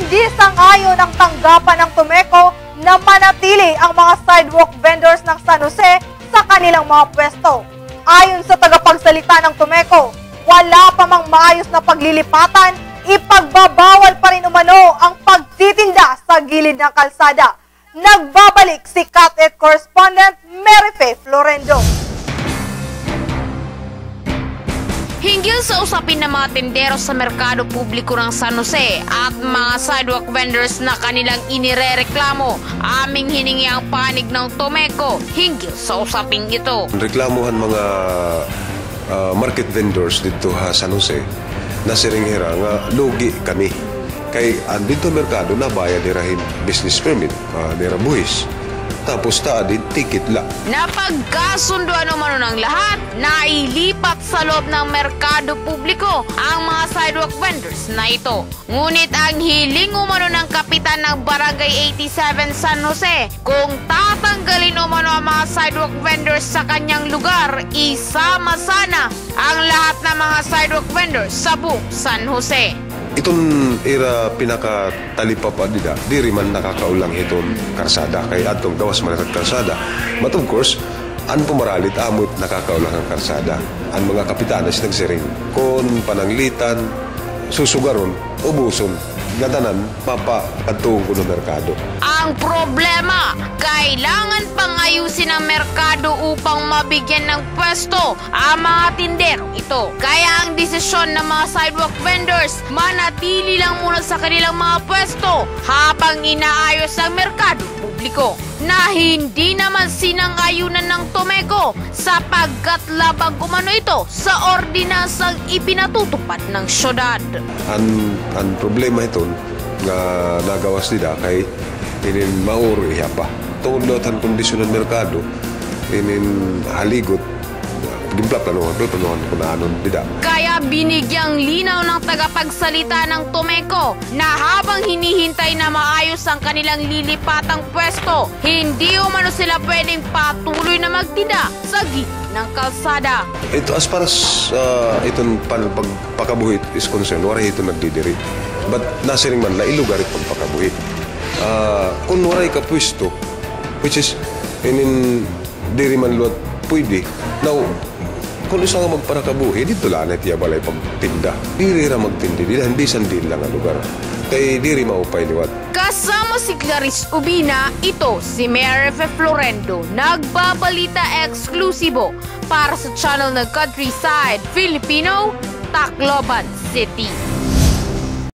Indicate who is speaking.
Speaker 1: Hindi sang-ayon ang tanggapan ng Tomeco na manatili ang mga sidewalk vendors ng San Jose sa kanilang mga pwesto. Ayon sa tagapagsalita ng Tomeco, wala pa mang maayos na paglilipatan, ipagbabawal pa rin umano ang pagtitinda sa gilid ng kalsada. Nagbabalik si Cat-Ed correspondent Mary Faye Florendo.
Speaker 2: Hinggil sa usapin ng mga tendero sa merkado publiko ng San Jose at mga sidewalk vendors na kanilang inirereklamo, aming hiningi ang panig ng Tomeco hinggil sa usaping ito.
Speaker 3: Reklamuhan mga market vendors dito sa San Jose na siringhira nga lugi kami. Kay dito merkado na bayad dirahin business permit, dira buhis. Tapos din ticket la.
Speaker 2: Napagkasunduan umano ng lahat na ilipat sa loob ng merkado publiko ang mga sidewalk vendors na ito. Ngunit ang hiling umano ng kapitan ng Barangay 87 San Jose kung tatanggalin umano ang mga sidewalk vendors sa kanyang lugar, isama sana ang lahat ng mga sidewalk vendors sa buong San Jose.
Speaker 3: Itong era pinakatalipap adida, diri man nakakaulang itong karsada. Kay atong gawas man at karsada. But of course, ang pumaralit amot nakakaulang ang karsada. Ang mga kapitanes nagsiring. Kung pananglitan, susugaron, ubuson, gatanan, papakatong ko ng merkado.
Speaker 2: Ang problema, kailangan pang ayusin ang merkado upang mabigyan ng pwesto ang mga tindero ito. Kaya ang desisyon ng mga sidewalk vendors, manatili lang muna sa kanilang mga pwesto habang inaayos ang merkado publiko na hindi naman sinang-ayunan ng Tomeco sapagkat labag umano ito sa ordinansang ipinatutupad ng syudad.
Speaker 3: Ang problema ito nga nagawas nila kay inin mauro ihapa. Tungod ang kondisyon ng merkado, inin haligot, gimplap planuhan kung anon dida.
Speaker 2: Kaya binigyang linaw ng tagapagsalita ng Tomeco na habang hinihintay na maayos ang kanilang lilipatang pwesto, hindi umano sila pwedeng patuloy na magtinda sa gilid ng kalsada.
Speaker 3: Ito as far as itong pagpakabuhit is concerned, waray ito nagdidiri. But nasiring man la ilugar itong pagpakabuhit. Kung waray ka pwesto, which is inin diri man luat pwede. Now, kung isa nga magparakabuhi, dito lang na tiya balay pagtinda. Diri ra magtindi, hindi sandin lang ang lugar. Kay diri maupay liwat.
Speaker 2: Kasama si Clarice Ubina, ito si Mary Faye Florendo, nagbabalita eksklusibo para sa channel ng Countryside Filipino, Tacloban City.